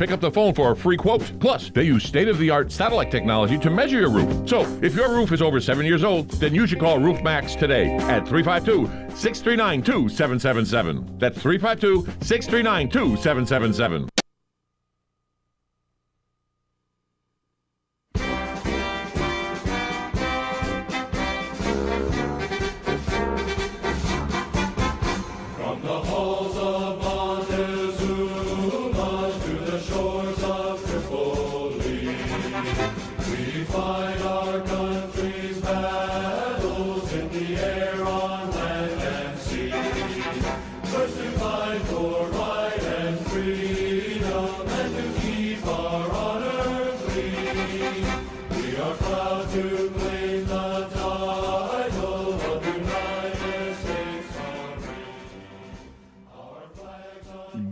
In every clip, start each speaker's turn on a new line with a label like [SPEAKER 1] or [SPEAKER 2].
[SPEAKER 1] pick up the phone for a free quote. Plus, they use state-of-the-art satellite technology to measure your roof. So, if your roof is over 7 years old, then you should call Roof Max today at 352-639-2777. That's 352-639-2777.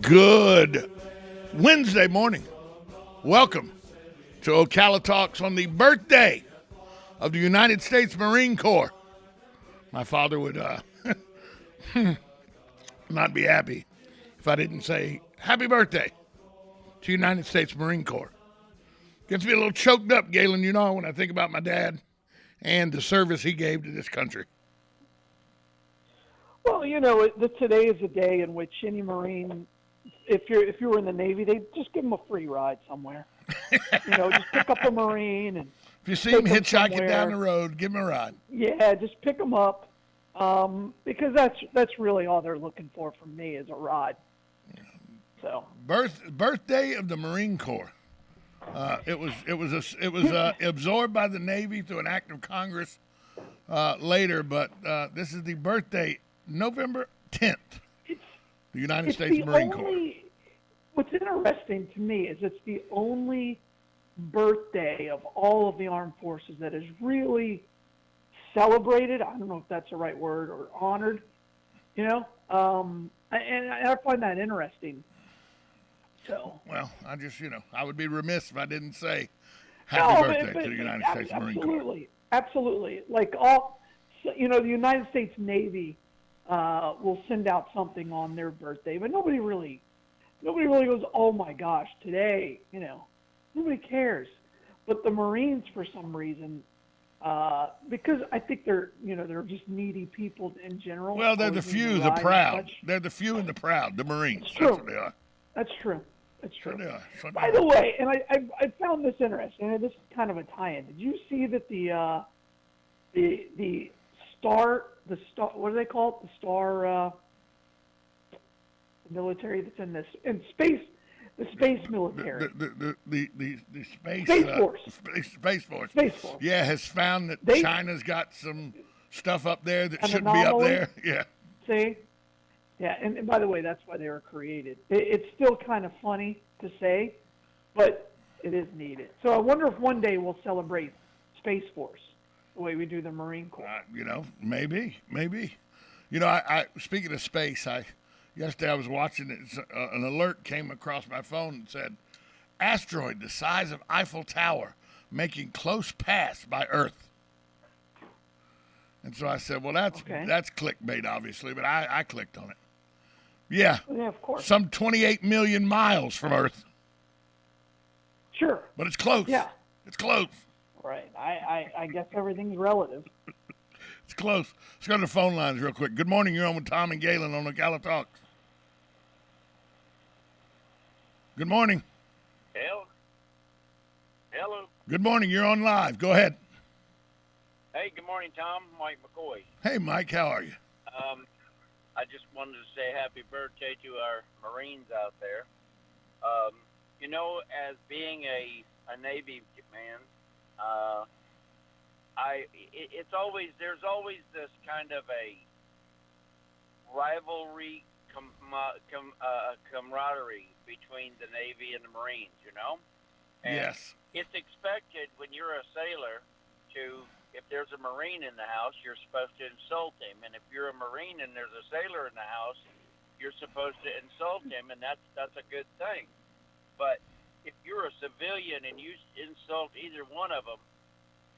[SPEAKER 2] Good Wednesday morning. Welcome to Ocala Talks on the birthday of the United States Marine Corps. My father would not be happy if I didn't say happy birthday to United States Marine Corps. Gets me a little choked up, Galen, you know, when I think about my dad and the service he gave to this country.
[SPEAKER 3] Well, you know, today is a day in which any Marine, if you were in the Navy, they'd just give them a free ride somewhere. You know, just pick up a Marine and
[SPEAKER 2] if you see him hitchhiking down the road, give him a ride.
[SPEAKER 3] Yeah, just pick them up, because that's really all they're looking for from me is a ride. So
[SPEAKER 2] birthday of the Marine Corps. It was absorbed by the Navy through an act of Congress later, but this is the birthday, November 10th. The United States Marine Corps.
[SPEAKER 3] What's interesting to me is it's the only birthday of all of the armed forces that is really celebrated. I don't know if that's the right word, or honored. You know, and I find that interesting. So. Well,
[SPEAKER 2] I would be remiss if I didn't say happy birthday to the United States Marine Corps.
[SPEAKER 3] Absolutely. Like the United States Navy will send out something on their birthday, but nobody really goes, oh my gosh, today, you know, nobody cares. But the Marines, for some reason, because I think they're just needy people in general.
[SPEAKER 2] Well, they're the few, the proud. They're the few and the proud, the Marines. That's what they are.
[SPEAKER 3] That's true. That's true.
[SPEAKER 2] Sure they are.
[SPEAKER 3] By the way, and I found this interesting, and this is kind of a tie-in. Did you see that the star, what do they call it? The star military that's in space, the space military.
[SPEAKER 2] The space
[SPEAKER 3] force.
[SPEAKER 2] Space force.
[SPEAKER 3] Space force.
[SPEAKER 2] Yeah, has found that China's got some stuff up there that shouldn't be up there. Yeah.
[SPEAKER 3] See? Yeah, and by the way, that's why they were created. It's still kind of funny to say, but it is needed. So I wonder if one day we'll celebrate Space Force the way we do the Marine Corps.
[SPEAKER 2] Maybe. I speaking of space, yesterday I was watching it. An alert came across my phone and said, asteroid the size of Eiffel Tower making close pass by Earth. And so I said, well, that's clickbait, obviously, but I clicked on it. Yeah,
[SPEAKER 3] of course.
[SPEAKER 2] Some 28 million miles from Earth.
[SPEAKER 3] Sure.
[SPEAKER 2] But it's close.
[SPEAKER 3] Yeah.
[SPEAKER 2] It's close.
[SPEAKER 3] Right. I guess everything's relative.
[SPEAKER 2] It's close. Let's go to the phone lines real quick. Good morning. You're on with Tom and Galen on Ocala Talks. Good morning.
[SPEAKER 4] Hello.
[SPEAKER 2] Good morning. You're on live. Go ahead.
[SPEAKER 4] Hey, good morning, Tom. Mike McCoy.
[SPEAKER 2] Hey, Mike. How are you?
[SPEAKER 4] I just wanted to say happy birthday to our Marines out there. As being a Navy man, there's always this kind of a rivalry, camaraderie between the Navy and the Marines, you know? And
[SPEAKER 2] yes.
[SPEAKER 4] It's expected when you're a sailor if there's a Marine in the house, you're supposed to insult him. And if you're a Marine and there's a sailor in the house, you're supposed to insult him, and that's a good thing. But if you're a civilian and you insult either one of them,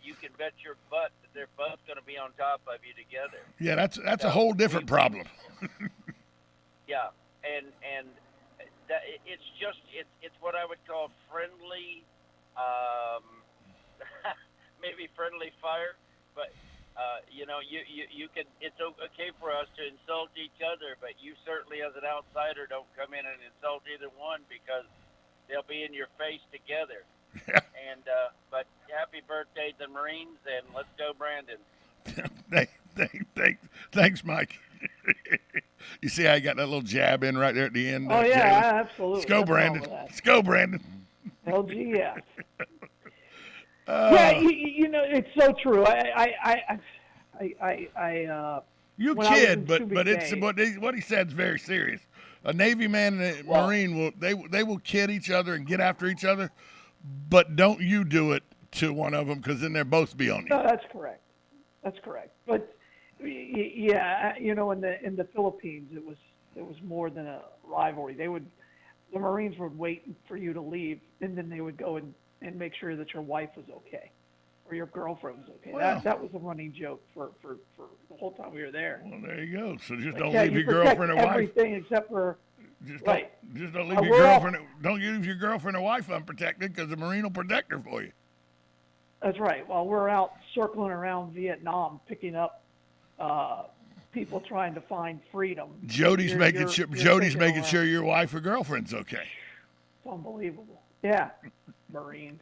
[SPEAKER 4] you can bet your butt that they're both going to be on top of you together.
[SPEAKER 2] Yeah, that's a whole different problem.
[SPEAKER 4] Yeah, and it's just it's what I would call friendly, um, maybe friendly fire, but you can. It's okay for us to insult each other, but you certainly, as an outsider, don't come in and insult either one because they'll be in your face together. And but happy birthday to the Marines, and let's go, Brandon.
[SPEAKER 2] Thanks, Mike. You see how I got that little jab in right there at the end?
[SPEAKER 3] Oh, yeah,
[SPEAKER 2] Jalen?
[SPEAKER 3] absolutely.
[SPEAKER 2] Let's go,
[SPEAKER 3] Nothing wrong
[SPEAKER 2] Brandon.
[SPEAKER 3] with that.
[SPEAKER 2] Let's go, Brandon.
[SPEAKER 3] LGF. Yeah, it's so true.
[SPEAKER 2] You
[SPEAKER 3] when I was
[SPEAKER 2] kid,
[SPEAKER 3] in
[SPEAKER 2] but
[SPEAKER 3] Subic
[SPEAKER 2] it's
[SPEAKER 3] Bay-
[SPEAKER 2] what he said is very serious. A Navy man and a Marine they will kid each other and get after each other, but don't you do it to one of them because then they'll both be on you.
[SPEAKER 3] No, that's correct. That's correct. But yeah, in the Philippines, it was more than a rivalry. The Marines would wait for you to leave, and then they would go and make sure that your wife was okay or your girlfriend was okay.
[SPEAKER 2] Well,
[SPEAKER 3] that was a running joke for the whole time we were there.
[SPEAKER 2] Well, there you go. So just
[SPEAKER 3] Like,
[SPEAKER 2] don't
[SPEAKER 3] yeah,
[SPEAKER 2] leave
[SPEAKER 3] you
[SPEAKER 2] your
[SPEAKER 3] protect
[SPEAKER 2] girlfriend or wife.
[SPEAKER 3] everything except for
[SPEAKER 2] Just
[SPEAKER 3] right.
[SPEAKER 2] don't leave your
[SPEAKER 3] we're all-
[SPEAKER 2] girlfriend. Don't leave your girlfriend or wife unprotected because the Marine will protect her for you.
[SPEAKER 3] That's right. While we're out circling around Vietnam, picking up people trying to find freedom.
[SPEAKER 2] Jody's making
[SPEAKER 3] taking around.
[SPEAKER 2] sure your wife or girlfriend's okay.
[SPEAKER 3] It's unbelievable. Yeah, Marines.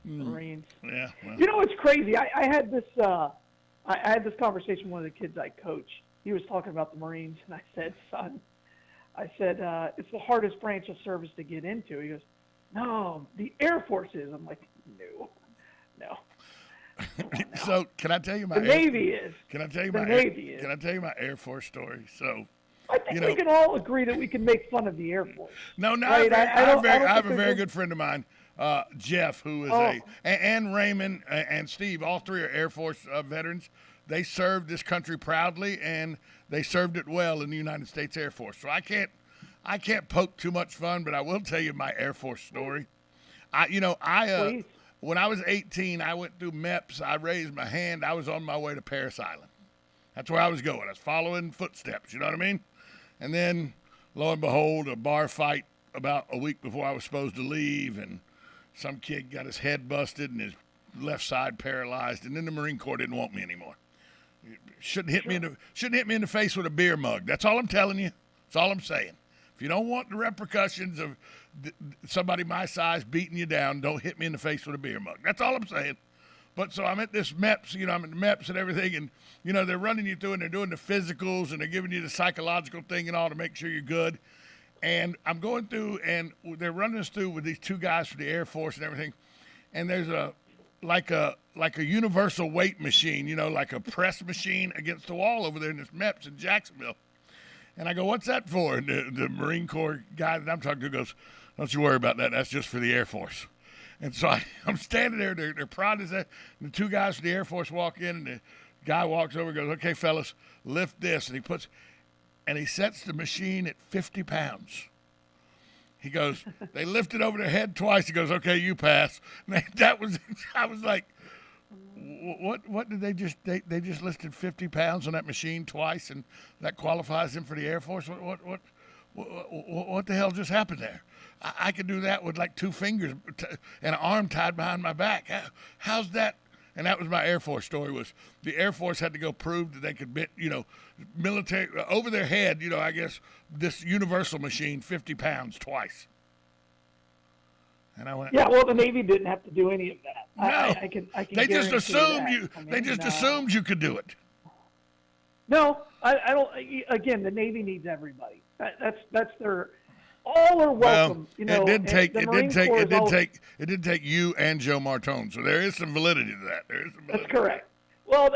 [SPEAKER 3] Marines.
[SPEAKER 2] Yeah. Well,
[SPEAKER 3] You know, it's crazy. I had this I had this conversation with one of the kids I coach. He was talking about the Marines, and I said, son, it's the hardest branch of service to get into. He goes, no, the Air Force is. I'm like, no.
[SPEAKER 2] so can I tell you my
[SPEAKER 3] The Navy is.
[SPEAKER 2] Can I tell you
[SPEAKER 3] The
[SPEAKER 2] my
[SPEAKER 3] Navy is.
[SPEAKER 2] Can I tell you my Air Force story? So
[SPEAKER 3] I think we can all agree that we can make fun of the Air Force.
[SPEAKER 2] no,
[SPEAKER 3] Right,
[SPEAKER 2] I have a
[SPEAKER 3] think
[SPEAKER 2] very
[SPEAKER 3] there's-
[SPEAKER 2] good friend of mine, Jeff, who is and Raymond and Steve, all three are Air Force veterans. They served this country proudly, and they served it well in the United States Air Force. So I can't poke too much fun, but I will tell you my Air Force story.
[SPEAKER 3] Please.
[SPEAKER 2] When I was 18, I went through MEPS. I raised my hand. I was on my way to Paris Island. That's where I was going. I was following footsteps. You know what I mean? And then, lo and behold, a bar fight about a week before I was supposed to leave, and some kid got his head busted and his left side paralyzed. And then the Marine Corps didn't want me anymore. Shouldn't hit me in the face with a beer mug. That's all I'm telling you. That's all I'm saying. If you don't want the repercussions of somebody my size beating you down, don't hit me in the face with a beer mug. That's all I'm saying. But so I'm at this MEPS, I'm at the MEPS and everything, and, they're running you through and they're doing the physicals and they're giving you the psychological thing and all to make sure you're good. And I'm going through and they're running us through with these two guys from the Air Force and everything. And there's like a universal weight machine, like a press machine against the wall over there in this MEPS in Jacksonville. And I go, what's that for? And the Marine Corps guy that I'm talking to goes, don't you worry about that. That's just for the Air Force. And so I'm standing there. They're proud as that. And the two guys from the Air Force walk in, and the guy walks over and goes, okay, fellas, lift this. And he sets the machine at 50 pounds. He goes, they lift it over their head twice. He goes, okay, you pass. And I was like, what did they just listed 50 pounds on that machine twice, and that qualifies them for the Air Force? What the hell just happened there? I could do that with like two fingers and an arm tied behind my back. How's that? And that was my Air Force story. Was the Air Force had to go prove that they could bit, military over their head. I guess this universal machine 50 pounds twice. And I went,
[SPEAKER 3] yeah, well, the Navy didn't have to do any of that.
[SPEAKER 2] No,
[SPEAKER 3] I can
[SPEAKER 2] they just
[SPEAKER 3] guarantee
[SPEAKER 2] assumed
[SPEAKER 3] that.
[SPEAKER 2] you.
[SPEAKER 3] I mean,
[SPEAKER 2] They just assumed you could do it.
[SPEAKER 3] No, I don't. Again, the Navy needs everybody. That's their. All are welcome.
[SPEAKER 2] It did take
[SPEAKER 3] always,
[SPEAKER 2] it did take you and Joe Martone. So there is some validity to that.
[SPEAKER 3] That's correct. Well,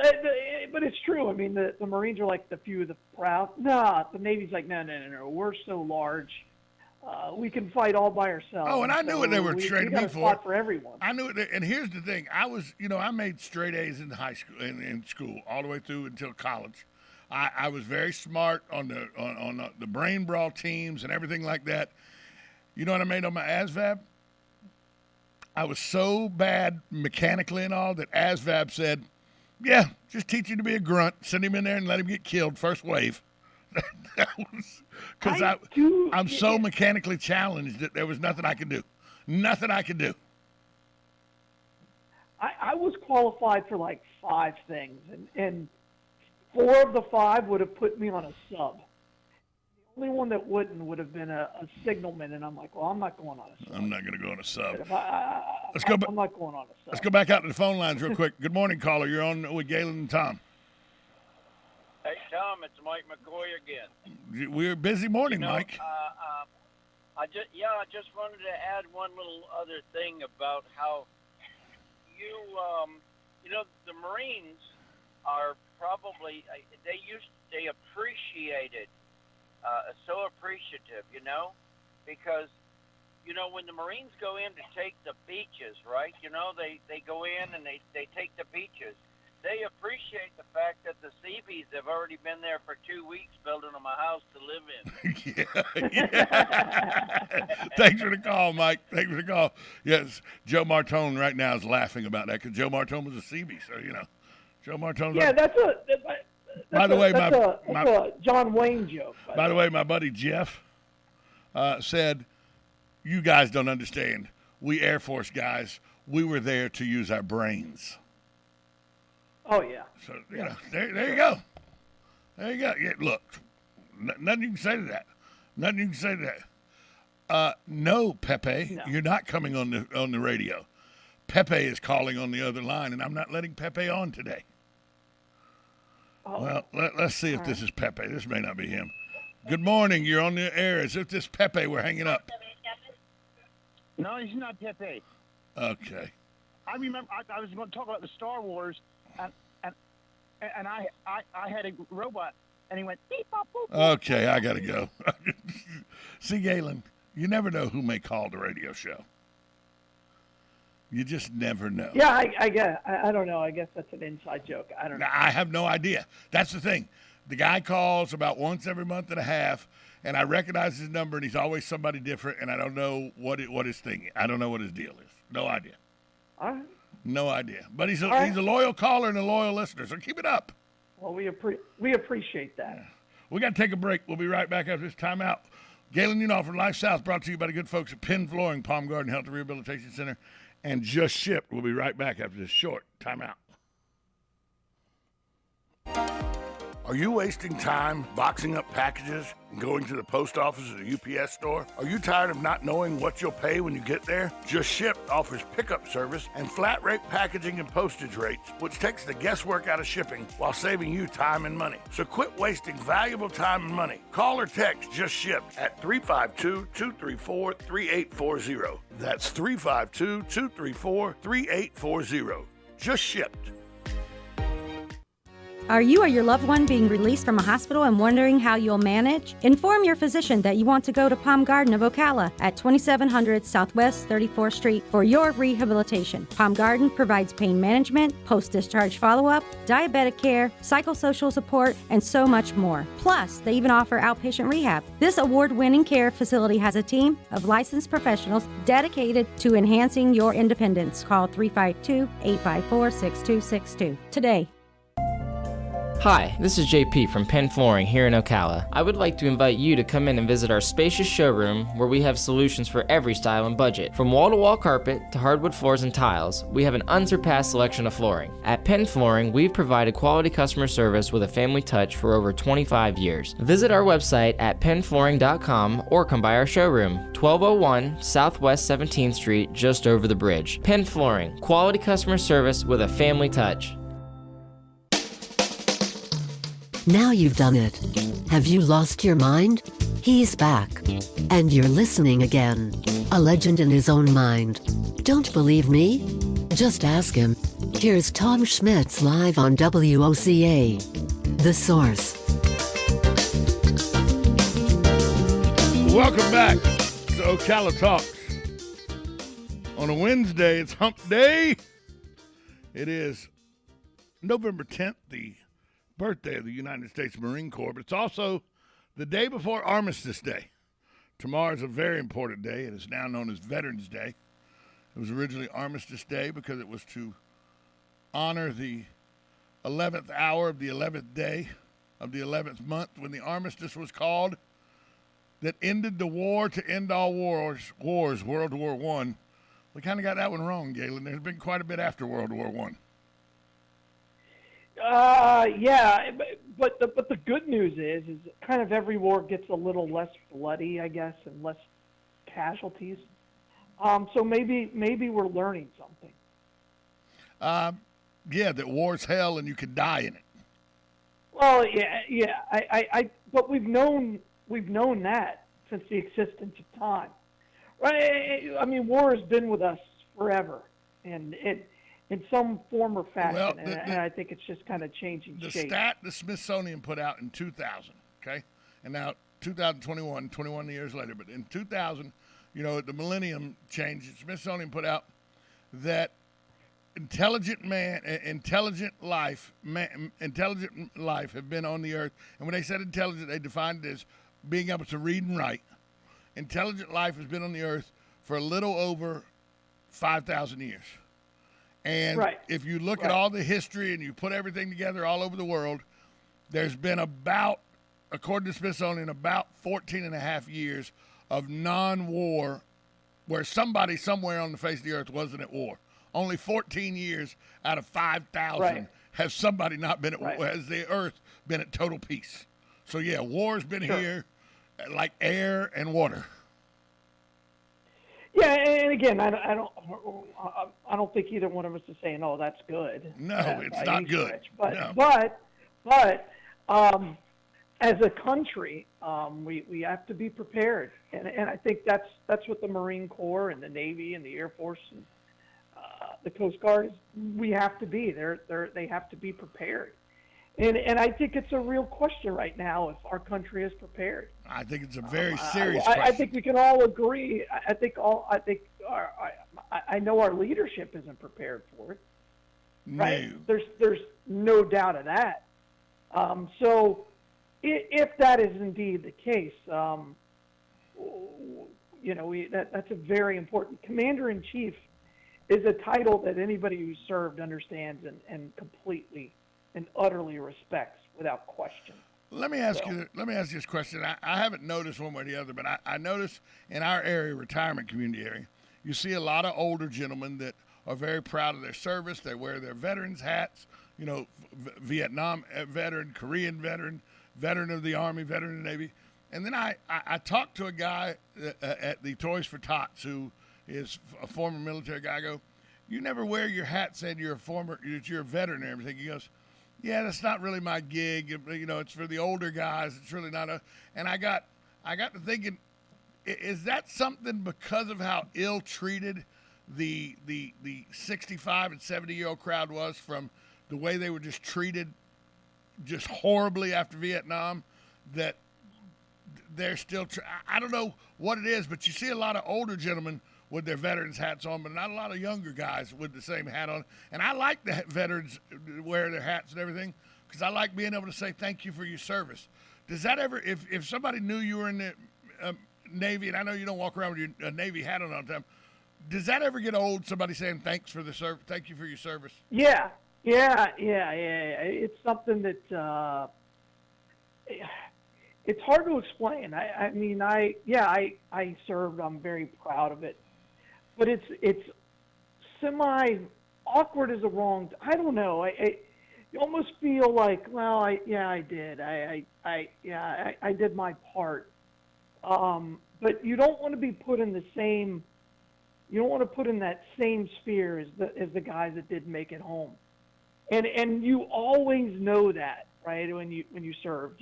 [SPEAKER 3] but it's true. I mean, the Marines are like the few of the proud. Nah, the Navy's like, no. We're so large. We can fight all by ourselves.
[SPEAKER 2] Oh, and I knew what they were training me for.
[SPEAKER 3] Spot for everyone.
[SPEAKER 2] I knew it. And here's the thing: I made straight A's in high school, in school, all the way through until college. I was very smart on the brain brawl teams and everything like that. You know what I made on my ASVAB? I was so bad mechanically and all that ASVAB said, yeah, just teach him to be a grunt, send him in there and let him get killed first wave. because I'm so mechanically challenged that there was nothing I could do. Nothing I could do.
[SPEAKER 3] I was qualified for like 5 things, and 4 of the 5 would have put me on a sub. The only one that wouldn't would have been a signalman, and I'm like, well, I'm not going on a sub.
[SPEAKER 2] I'm not going to go on a sub.
[SPEAKER 3] Let's go. I'm not going on a sub.
[SPEAKER 2] Let's go back out to the phone lines real quick. Good morning, caller. You're on with Galen and Tom.
[SPEAKER 4] Hey, Tom, it's Mike McCoy again.
[SPEAKER 2] We're busy morning, Mike.
[SPEAKER 4] I just wanted to add one little other thing about how the Marines are probably they appreciated so appreciative, because when the Marines go in to take the beaches, right? They go in and they take the beaches. They appreciate the fact that the Seabees have already been there for 2 weeks building them a house to live in.
[SPEAKER 2] Yeah. Thanks for the call, Mike. Thanks for the call. Yes, Joe Martone right now is laughing about that because Joe Martone was a Seabee, so Joe Martone.
[SPEAKER 3] Yeah, that's a John Wayne joke.
[SPEAKER 2] By the way, my buddy Jeff said, "You guys don't understand. We Air Force guys, we were there to use our brains."
[SPEAKER 3] Oh, yeah.
[SPEAKER 2] So, there you go. There you go. Yeah, look, nothing you can say to that. Nothing you can say to that. No, Pepe, You're not coming on the radio. Pepe is calling on the other line, and I'm not letting Pepe on today.
[SPEAKER 3] Oh.
[SPEAKER 2] Well, let's see if this is Pepe. This may not be him. Good morning. You're on the air. As if this Pepe we're hanging up.
[SPEAKER 5] No, he's not Pepe.
[SPEAKER 2] Okay.
[SPEAKER 5] I remember I was going to talk about the Star Wars, and I had a robot, and he went beep bop boop.
[SPEAKER 2] Okay, I gotta go. See, Galen, you never know who may call the radio show. You just never know.
[SPEAKER 3] Yeah, I guess. I don't know. I guess that's an inside joke. I don't know.
[SPEAKER 2] I have no idea. That's the thing. The guy calls about once every month and a half, and I recognize his number, and he's always somebody different, and I don't know what his thing is. I don't know what his deal is. No idea.
[SPEAKER 3] All right.
[SPEAKER 2] No idea. But he's a loyal caller and a loyal listener, so keep it up.
[SPEAKER 3] Well, we appreciate that.
[SPEAKER 2] Yeah. We got to take a break. We'll be right back after this timeout. Galen Unoff from Life South, brought to you by the good folks at Penn Flooring, Palm Garden Health and Rehabilitation Center, and Just Shipped. We'll be right back after this short timeout. Are you wasting time boxing up packages and going to the post office or the UPS store? Are you tired of not knowing what you'll pay when you get there? Just Shipped offers pickup service and flat rate packaging and postage rates, which takes the guesswork out of shipping while saving you time and money. So quit wasting valuable time and money. Call or text Just Shipped at 352-234-3840. That's 352-234-3840. Just Shipped.
[SPEAKER 6] Are you or your loved one being released from a hospital and wondering how you'll manage? Inform your physician that you want to go to Palm Garden of Ocala at 2700 Southwest 34th Street for your rehabilitation. Palm Garden provides pain management, post-discharge follow-up, diabetic care, psychosocial support, and so much more. Plus, they even offer outpatient rehab. This award-winning care facility has a team of licensed professionals dedicated to enhancing your independence. Call 352-854-6262 today.
[SPEAKER 7] Hi, this is JP from Penn Flooring here in Ocala. I would like to invite you to come in and visit our spacious showroom where we have solutions for every style and budget. From wall-to-wall carpet to hardwood floors and tiles, we have an unsurpassed selection of flooring. At Penn Flooring, we've provided quality customer service with a family touch for over 25 years. Visit our website at pennflooring.com or come by our showroom, 1201 Southwest 17th Street, just over the bridge. Penn Flooring, quality customer service with a family touch.
[SPEAKER 8] Now you've done it. Have you lost your mind? He's back. And you're listening again. A legend in his own mind. Don't believe me? Just ask him. Here's Tom Schmitz live on WOCA. The Source.
[SPEAKER 2] Welcome back to Ocala Talks. On a Wednesday, it's hump day. It is November 10th, the birthday of the United States Marine Corps, but it's also the day before Armistice Day. Tomorrow is a very important day. It is now known as Veterans Day. It was originally Armistice Day because it was to honor the 11th hour of the 11th day of the 11th month when the armistice was called that ended the war to end all wars, World War One. We kind of got that one wrong, Galen. There's been quite a bit after World War One.
[SPEAKER 3] Yeah, but the good news is kind of every war gets a little less bloody, I guess, and less casualties. So maybe we're learning something.
[SPEAKER 2] Yeah, that war's hell and you could die in it.
[SPEAKER 3] Well, yeah. But we've known that since the existence of time, right? I mean, war has been with us forever, and it in some form or fashion,
[SPEAKER 2] Well,
[SPEAKER 3] and I think it's just kind of changing
[SPEAKER 2] the
[SPEAKER 3] shape.
[SPEAKER 2] stat the Smithsonian put out in 2000, okay, and now 2021, 21 years later, but in 2000, the millennium change, the Smithsonian put out that intelligent life have been on the earth, and when they said intelligent, they defined it as being able to read and write. Intelligent life has been on the earth for a little over 5,000 years. And
[SPEAKER 3] right.
[SPEAKER 2] If you look at all the history and you put everything together all over the world, there's been about, according to Smithsonian, about 14 and a half years of non-war where somebody somewhere on the face of the earth wasn't at war. Only 14 years out of 5,000 has somebody not been at war, has the earth been at total peace. So, yeah, war's been here like air and water.
[SPEAKER 3] Yeah, and again, I don't think either one of us is saying, "Oh, that's good."
[SPEAKER 2] No, it's not good.
[SPEAKER 3] But as a country, we have to be prepared, and I think that's what the Marine Corps and the Navy and the Air Force and the Coast Guard is. We have to be they have to be prepared, and I think it's a real question right now if our country is prepared.
[SPEAKER 2] I think it's a very serious question.
[SPEAKER 3] I think we can all agree. I know our leadership isn't prepared for it. Right?
[SPEAKER 2] No.
[SPEAKER 3] There's no doubt of that. So if that is indeed the case, that's a very important. Commander-in-Chief is a title that anybody who served understands and completely and utterly respects without question.
[SPEAKER 2] Let me ask you this question. I haven't noticed one way or the other, but I notice in our area, retirement community area, you see a lot of older gentlemen that are very proud of their service. They wear their veterans hats, Vietnam veteran, Korean veteran, veteran of the Army, veteran of the Navy. And then I talked to a guy at the Toys for Tots who is a former military guy. I go, you never wear your hat saying you're a veteran and everything. He goes, yeah, that's not really my gig. It's for the older guys. It's really not and I got to thinking, is that something because of how ill-treated the 65 and 70-year-old crowd was from the way they were just treated just horribly after Vietnam, that they're still I don't know what it is, but you see a lot of older gentlemen with their veterans hats on, but not a lot of younger guys with the same hat on. And I like the veterans wear their hats and everything because I like being able to say thank you for your service. Does that ever, if somebody knew you were in the Navy, and I know you don't walk around with your Navy hat on all the time, does that ever get old, somebody saying thank you for your service?
[SPEAKER 3] Yeah. It's something that it's hard to explain. I served. I'm very proud of it. But it's semi awkward is a wrong. I don't know. You almost feel like, well, I did. I did my part. But you don't want to be put in the same. You don't want to put in that same sphere as the guys that didn't make it home. And you always know that, right? When you served,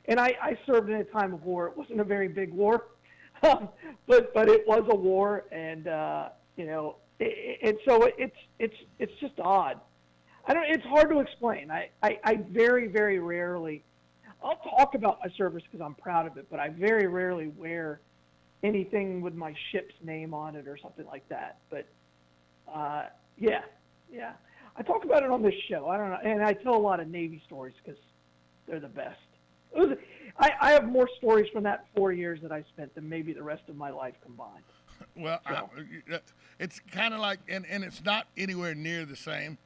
[SPEAKER 3] and I served in a time of war. It wasn't a very big war. but it was a war, and and so it's just odd. It's hard to explain. I very, very rarely. I'll talk about my service because I'm proud of it, but I very rarely wear anything with my ship's name on it or something like that. But yeah. I talk about it on this show. I don't know, and I tell a lot of Navy stories because they're the best. I have more stories from that 4 years that I spent than maybe the rest of my life combined.
[SPEAKER 2] Well, so. It's kind of like, and it's not anywhere near the same,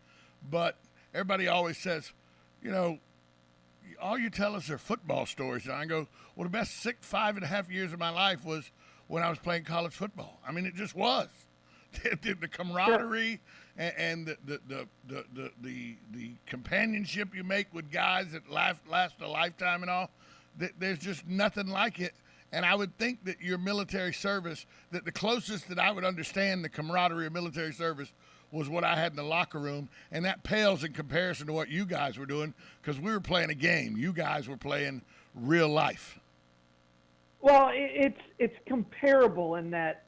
[SPEAKER 2] but everybody always says, all you tell us are football stories. And I go, well, the best 5.5 years of my life was when I was playing college football. I mean, it just was. The camaraderie and the companionship you make with guys that last a lifetime and all. There's just nothing like it. And I would think that your military service, that the closest that I would understand the camaraderie of military service was what I had in the locker room, and that pales in comparison to what you guys were doing, because we were playing a game. You guys were playing real life.
[SPEAKER 3] Well, it's comparable in that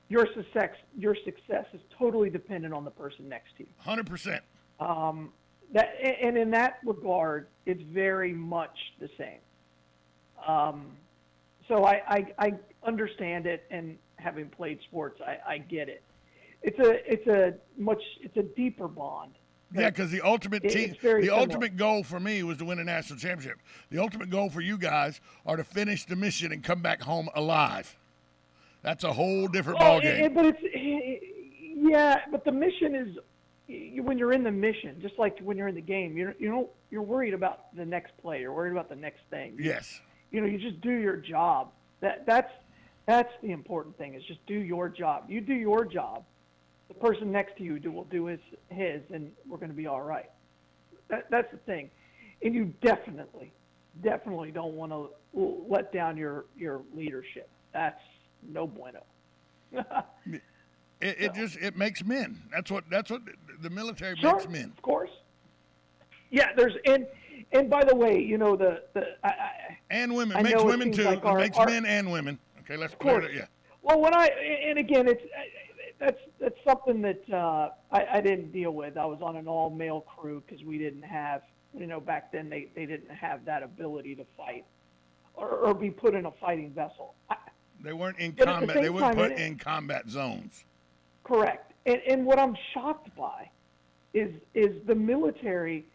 [SPEAKER 3] your success is totally dependent on the person next to you.
[SPEAKER 2] 100%.
[SPEAKER 3] And in that regard, it's very much the same. So I understand it, and having played sports, I get it. It's a deeper bond.
[SPEAKER 2] Yeah, because the ultimate
[SPEAKER 3] similar.
[SPEAKER 2] ultimate goal for me was to win a national championship. The ultimate goal for you guys are to finish the mission and come back home alive. That's a whole different ballgame.
[SPEAKER 3] But the mission is when you're in the mission, just like when you're in the game. You're worried about the next play. You're worried about the next thing.
[SPEAKER 2] Yes.
[SPEAKER 3] You just do your job. That's the important thing, is just do your job. You do your job. The person next to you will do his, and we're going to be all right. That's the thing. And you definitely don't want to let down your leadership. That's no bueno.
[SPEAKER 2] It makes men. That's what the military makes men.
[SPEAKER 3] Of course. Yeah, and by the way,
[SPEAKER 2] and women. It makes women too.
[SPEAKER 3] Like
[SPEAKER 2] it makes men and women. Okay, let's clear it. Yeah.
[SPEAKER 3] Well, and again, that's something that I didn't deal with. I was on an all-male crew because we didn't have, back then they didn't have that ability to fight or be put in a fighting vessel.
[SPEAKER 2] They weren't in combat. They weren't put in combat zones.
[SPEAKER 3] Correct. And what I'm shocked by is the military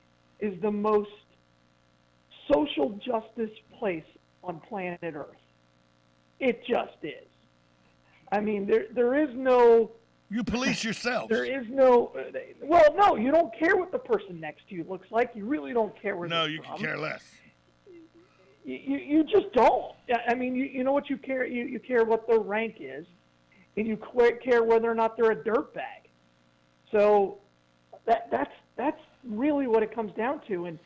[SPEAKER 3] is the most social justice place on planet Earth. It just is. I mean, there is no...
[SPEAKER 2] You police yourself.
[SPEAKER 3] There is no... Well, no, you don't care what the person next to you looks like. You really don't care where they're from.
[SPEAKER 2] No, you can care less.
[SPEAKER 3] You just don't. I mean, you know what you care? You care what their rank is, and you care whether or not they're a dirtbag. So that's really what it comes down to. And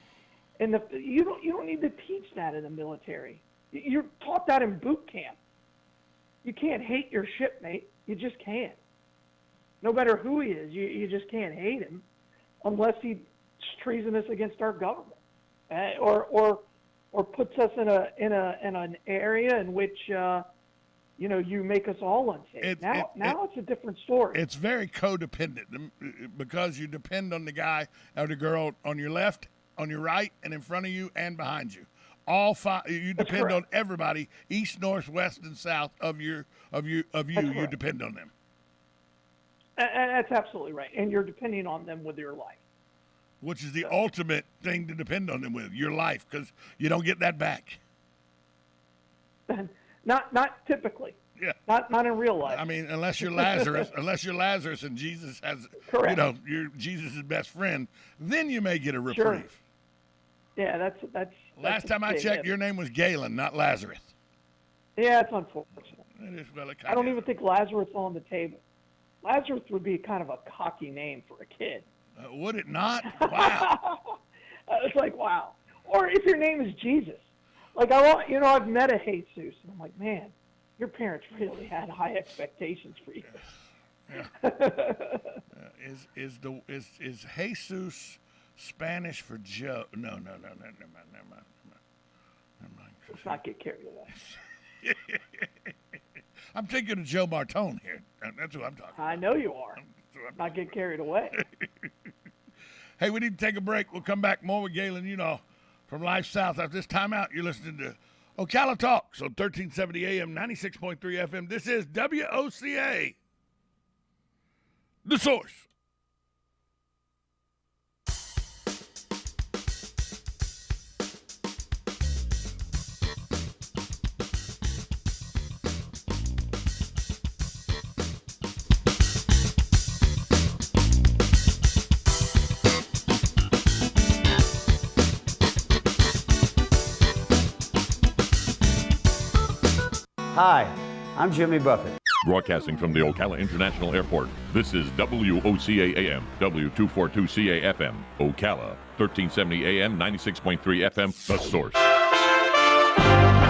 [SPEAKER 3] you don't need to teach that in the military. You're taught that in boot camp. You can't hate your shipmate. You just can't. No matter who he is, you just can't hate him unless he's treasonous against our government, or puts us in an area in which you make us all unsafe. Now it's a different story.
[SPEAKER 2] It's very codependent because you depend on the guy or the girl on your left, on your right, and in front of you and behind you. All five. You depend on everybody, east, north, west, and south of you. You depend on them.
[SPEAKER 3] That's absolutely right, and you're depending on them with your life.
[SPEAKER 2] Which is the ultimate thing to depend on them with, your life, because you don't get that back.
[SPEAKER 3] Not typically.
[SPEAKER 2] Yeah.
[SPEAKER 3] Not in real life.
[SPEAKER 2] I mean, unless you're Lazarus, and Jesus has,
[SPEAKER 3] correct.
[SPEAKER 2] You're Jesus' best friend, then you may get a reprieve.
[SPEAKER 3] Sure. Yeah, that's
[SPEAKER 2] Last time I checked, your name was Galen, not Lazarus.
[SPEAKER 3] Yeah, it's unfortunate.
[SPEAKER 2] It is, well,
[SPEAKER 3] I don't even think Lazarus on the table. Lazarus would be kind of a cocky name for a kid.
[SPEAKER 2] Would it not? Wow.
[SPEAKER 3] It's like, wow. Or if your name is Jesus. Like, I've met a Jesus, and I'm like, man, your parents really had high expectations for you.
[SPEAKER 2] Yeah. Is Jesus Spanish for Joe? No. Never mind.
[SPEAKER 3] Let's not get carried away.
[SPEAKER 2] I'm thinking of Joe Martone here. That's who I'm talking about.
[SPEAKER 3] I know you are. Not get carried away.
[SPEAKER 2] Hey, we need to take a break. We'll come back more with Galen, from Life South. After this timeout, you're listening to Ocala Talks on 1370 AM, 96.3 FM. This is WOCA, The Source.
[SPEAKER 9] Hi, I'm Jimmy Buffett.
[SPEAKER 1] Broadcasting from the Ocala International Airport, this is WOCA AM, W242CA FM, Ocala, 1370 AM, 96.3 FM, The Source.